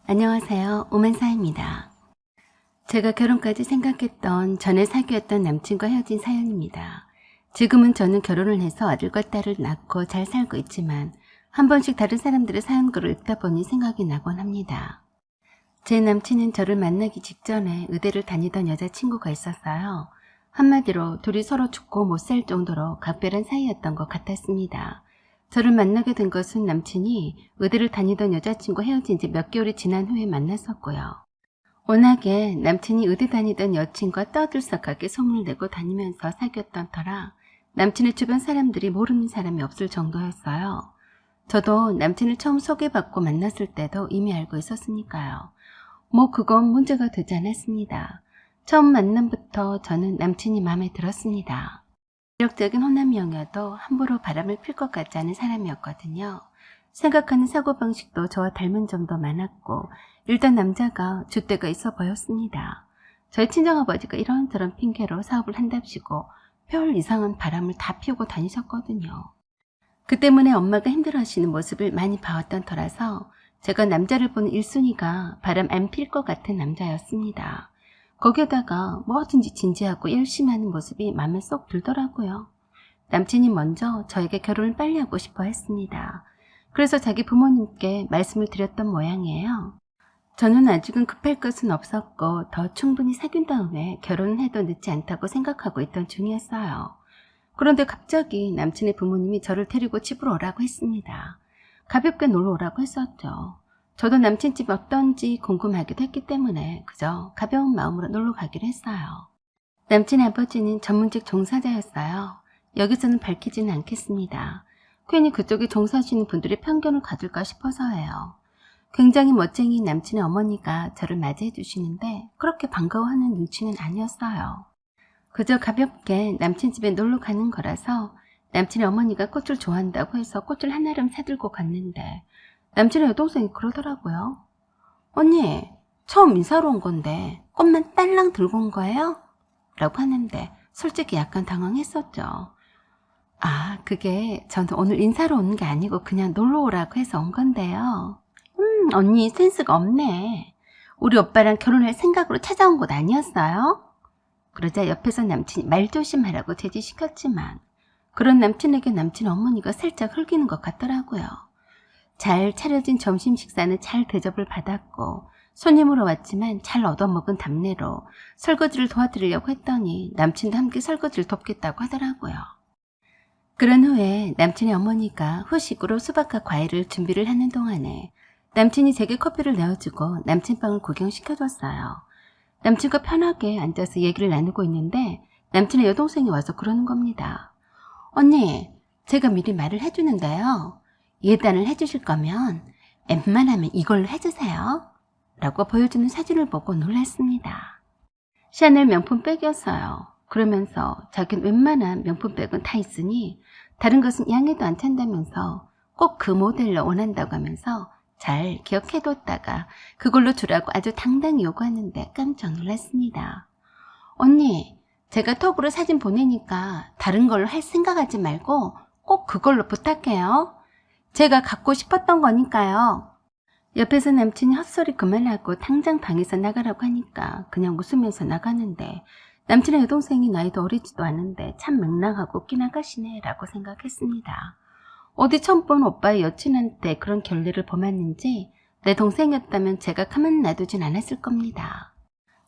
안녕하세요. 오만사입니다. 제가 결혼까지 생각했던 전에 사귀었던 남친과 헤어진 사연입니다. 지금은 저는 결혼을 해서 아들과 딸을 낳고 잘 살고 있지만 한 번씩 다른 사람들의 사연글을 읽다 보니 생각이 나곤 합니다. 제 남친은 저를 만나기 직전에 의대를 다니던 여자친구가 있었어요. 한마디로 둘이 서로 죽고 못 살 정도로 각별한 사이였던 것 같았습니다. 저를 만나게 된 것은 남친이 의대를 다니던 여자친구와 헤어진 지 몇 개월이 지난 후에 만났었고요. 워낙에 남친이 의대 다니던 여친과 떠들썩하게 소문을 내고 다니면서 사귀었던 터라 남친의 주변 사람들이 모르는 사람이 없을 정도였어요. 저도 남친을 처음 소개받고 만났을 때도 이미 알고 있었으니까요. 그건 문제가 되지 않았습니다. 처음 만남부터 저는 남친이 마음에 들었습니다. 매력적인 호남형이어도 함부로 바람을 필 것 같지 않은 사람이었거든요. 생각하는 사고방식도 저와 닮은 점도 많았고 일단 남자가 줏대가 있어 보였습니다. 저희 친정아버지가 이런저런 핑계로 사업을 한답시고 별 이상한 바람을 다 피우고 다니셨거든요. 그 때문에 엄마가 힘들어하시는 모습을 많이 봐왔던 터라서 제가 남자를 보는 1순위가 바람 안 필 것 같은 남자였습니다. 거기에다가 뭐든지 진지하고 열심히 하는 모습이 마음에 쏙 들더라고요. 남친이 먼저 저에게 결혼을 빨리 하고 싶어 했습니다. 그래서 자기 부모님께 말씀을 드렸던 모양이에요. 저는 아직은 급할 것은 없었고 더 충분히 사귄 다음에 결혼을 해도 늦지 않다고 생각하고 있던 중이었어요. 그런데 갑자기 남친의 부모님이 저를 데리고 집으로 오라고 했습니다. 가볍게 놀러 오라고 했었죠. 저도 남친 집 어떤지 궁금하기도 했기 때문에 그저 가벼운 마음으로 놀러 가기로 했어요. 남친의 아버지는 전문직 종사자였어요. 여기서는 밝히지는 않겠습니다. 괜히 그쪽에 종사하시는 분들이 편견을 가질까 싶어서예요. 굉장히 멋쟁이 남친의 어머니가 저를 맞이해 주시는데 그렇게 반가워하는 눈치는 아니었어요. 그저 가볍게 남친 집에 놀러 가는 거라서 남친의 어머니가 꽃을 좋아한다고 해서 꽃을 하나름 사들고 갔는데 남친의 여동생이 그러더라고요. 언니, 처음 인사로 온 건데 꽃만 딸랑 들고 온 거예요? 라고 하는데 솔직히 약간 당황했었죠. 그게 저는 오늘 인사로 오는 게 아니고 그냥 놀러 오라고 해서 온 건데요. 언니 센스가 없네. 우리 오빠랑 결혼할 생각으로 찾아온 곳 아니었어요? 그러자 옆에서 남친이 말 조심하라고 제지시켰지만 그런 남친에게 남친 어머니가 살짝 흘기는 것 같더라고요. 잘 차려진 점심 식사는 잘 대접을 받았고 손님으로 왔지만 잘 얻어먹은 답례로 설거지를 도와드리려고 했더니 남친도 함께 설거지를 돕겠다고 하더라고요. 그런 후에 남친의 어머니가 후식으로 수박과 과일을 준비를 하는 동안에 남친이 제게 커피를 내어주고 남친 방을 구경시켜줬어요. 남친과 편하게 앉아서 얘기를 나누고 있는데 남친의 여동생이 와서 그러는 겁니다. 언니, 제가 미리 말을 해주는데요. 예단을 해주실 거면 웬만하면 이걸로 해주세요. 라고 보여주는 사진을 보고 놀랐습니다. 샤넬 명품백이었어요. 그러면서 자긴 웬만한 명품백은 다 있으니 다른 것은 양해도 안 찬다면서 꼭 그 모델로 원한다고 하면서 잘 기억해뒀다가 그걸로 주라고 아주 당당히 요구하는데 깜짝 놀랐습니다. 언니, 제가 톡으로 사진 보내니까 다른 걸로 할 생각하지 말고 꼭 그걸로 부탁해요. 제가 갖고 싶었던 거니까요. 옆에서 남친이 헛소리 그만하고 당장 방에서 나가라고 하니까 그냥 웃으면서 나가는데 남친의 여동생이 나이도 어리지도 않은데 참 맹랑하고 웃긴 아가씨네 라고 생각했습니다. 어디 처음 본 오빠의 여친한테 그런 결례를 범했는지 내 동생이었다면 제가 가만 놔두진 않았을 겁니다.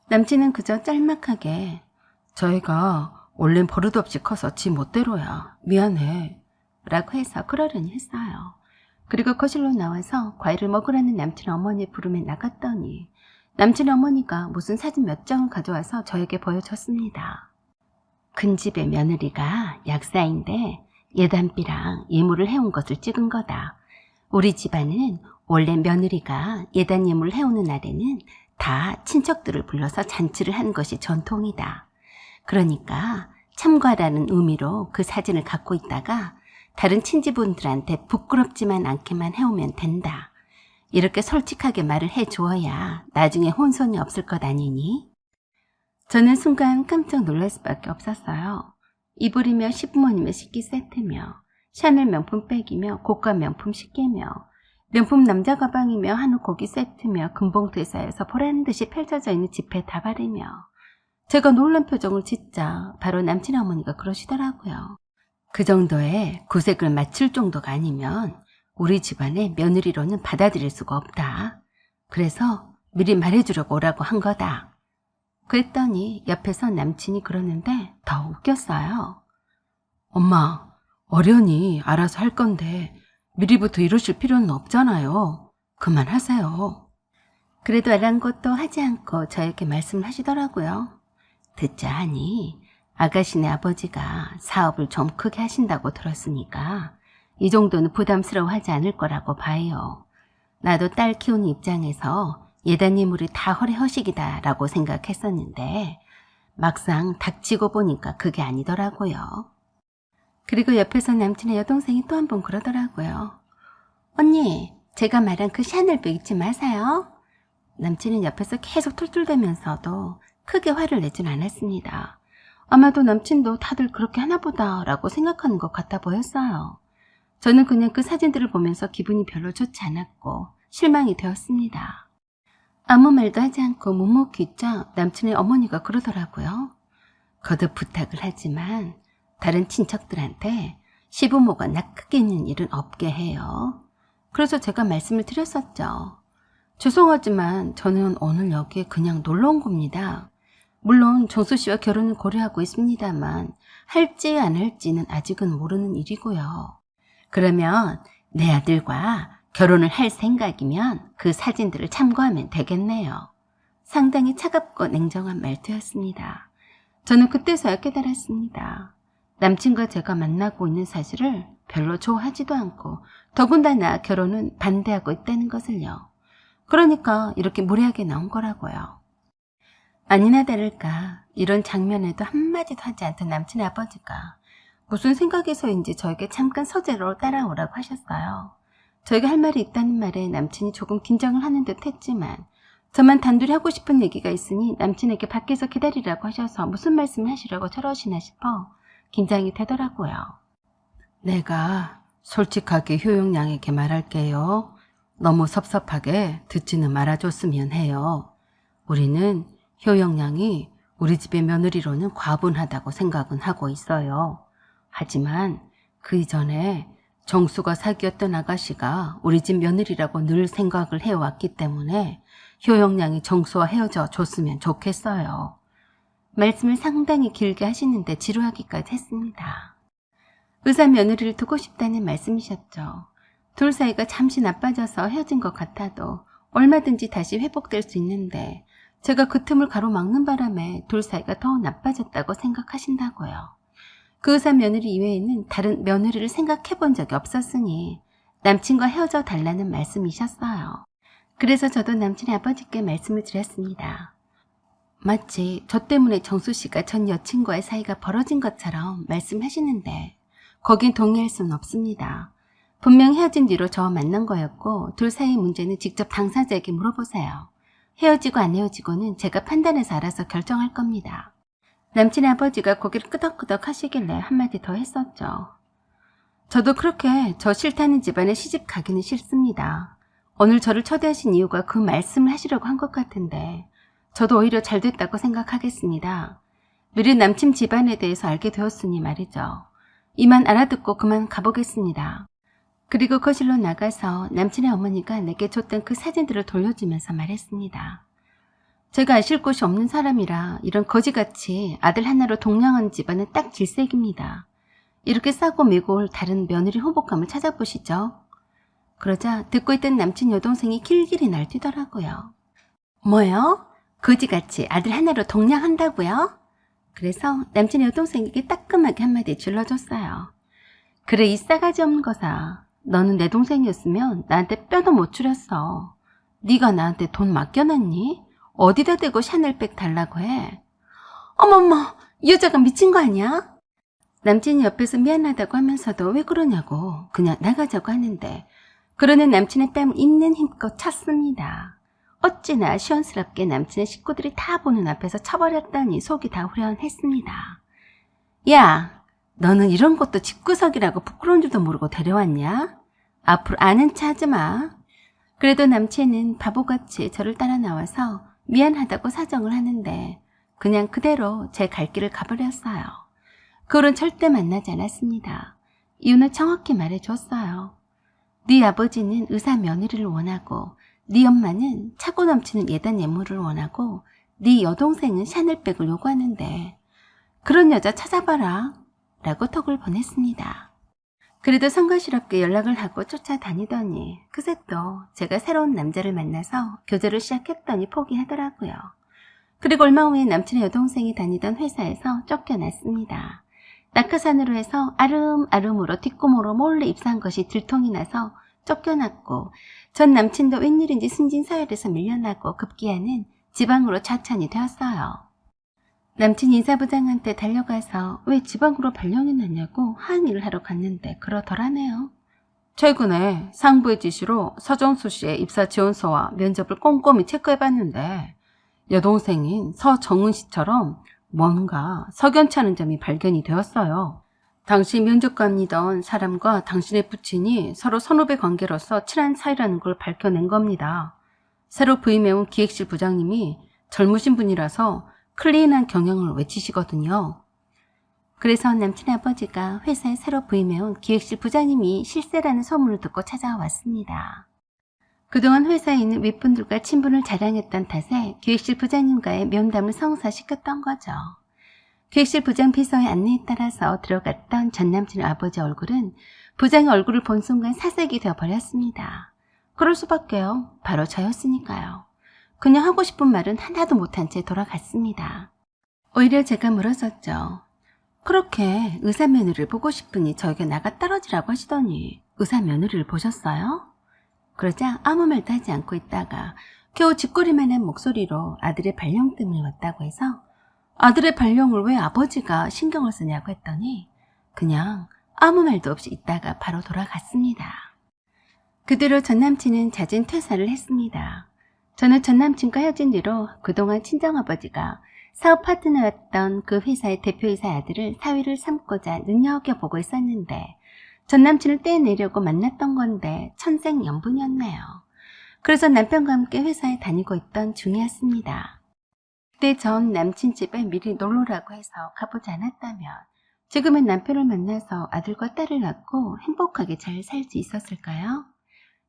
남친은 그저 짤막하게 저희가 원래는 버릇없이 커서 지 멋대로야. 미안해. 라고 해서 그러려니 했어요. 그리고 거실로 나와서 과일을 먹으라는 남친 어머니의 부름에 나갔더니 남친 어머니가 무슨 사진 몇 장을 가져와서 저에게 보여줬습니다. 큰 집의 며느리가 약사인데 예단비랑 예물을 해온 것을 찍은 거다. 우리 집안은 원래 며느리가 예단 예물을 해오는 날에는 다 친척들을 불러서 잔치를 하는 것이 전통이다. 그러니까 참고하라는 의미로 그 사진을 갖고 있다가 다른 친지분들한테 부끄럽지만 않게만 해오면 된다. 이렇게 솔직하게 말을 해주어야 나중에 혼선이 없을 것 아니니? 저는 순간 깜짝 놀랄 수밖에 없었어요. 이불이며 시부모님의 식기 세트며 샤넬 명품 백이며 고가 명품 시계며 명품 남자 가방이며 한우 고기 세트며 금봉투에 쌓여서 보란듯이 펼쳐져 있는 지폐 다발이며 제가 놀란 표정을 짓자 바로 남친 어머니가 그러시더라고요. 그 정도의 구색을 맞출 정도가 아니면 우리 집안의 며느리로는 받아들일 수가 없다. 그래서 미리 말해주려고 오라고 한 거다. 그랬더니 옆에서 남친이 그러는데 더 웃겼어요. 엄마, 어련히 알아서 할 건데 미리부터 이러실 필요는 없잖아요. 그만하세요. 그래도 아랑곳도 하지 않고 저에게 말씀을 하시더라고요. 듣자 하니 아가씨네 아버지가 사업을 좀 크게 하신다고 들었으니까 이 정도는 부담스러워하지 않을 거라고 봐요. 나도 딸 키우는 입장에서 예단니물이 다 허례허식이다라고 생각했었는데 막상 닥치고 보니까 그게 아니더라고요. 그리고 옆에서 남친의 여동생이 또 한 번 그러더라고요. 언니, 제가 말한 그 샤넬백 잊지 마세요. 남친은 옆에서 계속 툴툴대면서도 크게 화를 내진 않았습니다. 아마도 남친도 다들 그렇게 하나보다 라고 생각하는 것 같아 보였어요. 저는 그냥 그 사진들을 보면서 기분이 별로 좋지 않았고 실망이 되었습니다. 아무 말도 하지 않고 묵묵히 있자 남친의 어머니가 그러더라고요. 거듭 부탁을 하지만 다른 친척들한테 시부모가 낯크게 있는 일은 없게 해요. 그래서 제가 말씀을 드렸었죠. 죄송하지만 저는 오늘 여기에 그냥 놀러 온 겁니다. 물론 정수 씨와 결혼을 고려하고 있습니다만 할지 안 할지는 아직은 모르는 일이고요. 그러면 내 아들과 결혼을 할 생각이면 그 사진들을 참고하면 되겠네요. 상당히 차갑고 냉정한 말투였습니다. 저는 그때서야 깨달았습니다. 남친과 제가 만나고 있는 사실을 별로 좋아하지도 않고 더군다나 결혼은 반대하고 있다는 것을요. 그러니까 이렇게 무례하게 나온 거라고요. 아니나 다를까 이런 장면에도 한마디도 하지 않던 남친 아버지가 무슨 생각에서인지 저에게 잠깐 서재로 따라오라고 하셨어요. 저에게 할 말이 있다는 말에 남친이 조금 긴장을 하는 듯 했지만 저만 단둘이 하고 싶은 얘기가 있으니 남친에게 밖에서 기다리라고 하셔서 무슨 말씀을 하시려고 저러시나 싶어 긴장이 되더라고요. 내가 솔직하게 효영양에게 말할게요. 너무 섭섭하게 듣지는 말아줬으면 해요. 우리는 효영양이 우리 집의 며느리로는 과분하다고 생각은 하고 있어요. 하지만 그 이전에 정수가 사귀었던 아가씨가 우리 집 며느리라고 늘 생각을 해왔기 때문에 효영양이 정수와 헤어져 줬으면 좋겠어요. 말씀을 상당히 길게 하시는데 지루하기까지 했습니다. 의사 며느리를 두고 싶다는 말씀이셨죠. 둘 사이가 잠시 나빠져서 헤어진 것 같아도 얼마든지 다시 회복될 수 있는데 제가 그 틈을 가로막는 바람에 둘 사이가 더 나빠졌다고 생각하신다고요. 그 의사 며느리 이외에는 다른 며느리를 생각해 본 적이 없었으니 남친과 헤어져 달라는 말씀이셨어요. 그래서 저도 남친의 아버지께 말씀을 드렸습니다. 마치 저 때문에 정수 씨가 전 여친과의 사이가 벌어진 것처럼 말씀하시는데 거긴 동의할 수는 없습니다. 분명 헤어진 뒤로 저와 만난 거였고 둘 사이의 문제는 직접 당사자에게 물어보세요. 헤어지고 안 헤어지고는 제가 판단해서 알아서 결정할 겁니다. 남친의 아버지가 고개를 끄덕끄덕 하시길래 한마디 더 했었죠. 저도 그렇게 저 싫다는 집안에 시집 가기는 싫습니다. 오늘 저를 초대하신 이유가 그 말씀을 하시려고 한 것 같은데 저도 오히려 잘 됐다고 생각하겠습니다. 미리 남친 집안에 대해서 알게 되었으니 말이죠. 이만 알아듣고 그만 가보겠습니다. 그리고 거실로 나가서 남친의 어머니가 내게 줬던 그 사진들을 돌려주면서 말했습니다. 제가 아실 곳이 없는 사람이라 이런 거지같이 아들 하나로 동냥하는 집안은 딱 질색입니다. 이렇게 싸고 매고 올 다른 며느리 후보감을 찾아보시죠. 그러자 듣고 있던 남친 여동생이 길길이 날뛰더라고요. 뭐요? 거지같이 아들 하나로 동냥한다고요? 그래서 남친 여동생에게 따끔하게 한마디 질러줬어요. 그래 이 싸가지 없는 거사. 너는 내 동생이었으면 나한테 뼈도 못 추렸어. 네가 나한테 돈 맡겨놨니? 어디다 대고 샤넬백 달라고 해? 어머머, 이 여자가 미친 거 아니야? 남친이 옆에서 미안하다고 하면서도 왜 그러냐고 그냥 나가자고 하는데 그러는 남친의 뺨을 있는 힘껏 찼습니다. 어찌나 시원스럽게 남친의 식구들이 다 보는 앞에서 쳐버렸더니 속이 다 후련했습니다. 야, 너는 이런 것도 집구석이라고 부끄러운 줄도 모르고 데려왔냐? 앞으로 아는 체 하지 마. 그래도 남친은 바보같이 저를 따라 나와서 미안하다고 사정을 하는데 그냥 그대로 제 갈 길을 가버렸어요. 그 후로는 절대 만나지 않았습니다. 이유는 정확히 말해줬어요. 네 아버지는 의사 며느리를 원하고 네 엄마는 차고 넘치는 예단 예물을 원하고 네 여동생은 샤넬백을 요구하는데 그런 여자 찾아봐라 라고 톡을 보냈습니다. 그래도 성가시럽게 연락을 하고 쫓아다니더니 그새 또 제가 새로운 남자를 만나서 교제를 시작했더니 포기하더라고요. 그리고 얼마 후에 남친의 여동생이 다니던 회사에서 쫓겨났습니다. 낙하산으로 해서 아름아름으로 뒷구멍으로 몰래 입사한 것이 들통이 나서 쫓겨났고 전 남친도 웬일인지 승진서열에서 밀려나고 급기야는 지방으로 좌천이 되었어요. 남친 인사부장한테 달려가서 왜 지방으로 발령이 났냐고 항의를 하러 갔는데 그러더라네요. 최근에 상부의 지시로 서정수 씨의 입사 지원서와 면접을 꼼꼼히 체크해봤는데 여동생인 서정은 씨처럼 뭔가 석연치 않은 점이 발견이 되었어요. 당시 면접관이던 사람과 당신의 부친이 서로 선후배 관계로서 친한 사이라는 걸 밝혀낸 겁니다. 새로 부임해온 기획실 부장님이 젊으신 분이라서 클린한 경영을 외치시거든요. 그래서 남친 아버지가 회사에 새로 부임해온 기획실 부장님이 실세라는 소문을 듣고 찾아왔습니다. 그동안 회사에 있는 윗분들과 친분을 자랑했던 탓에 기획실 부장님과의 면담을 성사시켰던 거죠. 기획실 부장 비서의 안내에 따라서 들어갔던 전 남친의 아버지 얼굴은 부장의 얼굴을 본 순간 사색이 되어버렸습니다. 그럴 수밖에요. 바로 저였으니까요. 그냥 하고 싶은 말은 하나도 못한 채 돌아갔습니다. 오히려 제가 물었었죠. 그렇게 의사 며느리를 보고 싶으니 저에게 나가 떨어지라고 하시더니 의사 며느리를 보셨어요? 그러자 아무 말도 하지 않고 있다가 겨우 쥐꼬리만한 목소리로 아들의 발령 때문에 왔다고 해서 아들의 발령을 왜 아버지가 신경을 쓰냐고 했더니 그냥 아무 말도 없이 있다가 바로 돌아갔습니다. 그대로 전남친은 잦은 퇴사를 했습니다. 저는 전남친과 헤어진 뒤로 그동안 친정아버지가 사업 파트너였던 그 회사의 대표이사의 아들을 사위를 삼고자 눈여겨보고 있었는데 전남친을 떼내려고 만났던 건데 천생연분이었네요. 그래서 남편과 함께 회사에 다니고 있던 중이었습니다. 그때 전 남친 집에 미리 놀러라고 해서 가보지 않았다면 지금의 남편을 만나서 아들과 딸을 낳고 행복하게 잘 살 수 있었을까요?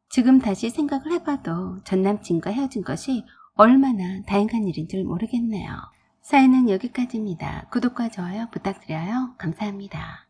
지금 다시 생각을 해봐도 전 남친과 헤어진 것이 얼마나 다행한 일인 줄 모르겠네요. 사연은 여기까지입니다. 구독과 좋아요 부탁드려요. 감사합니다.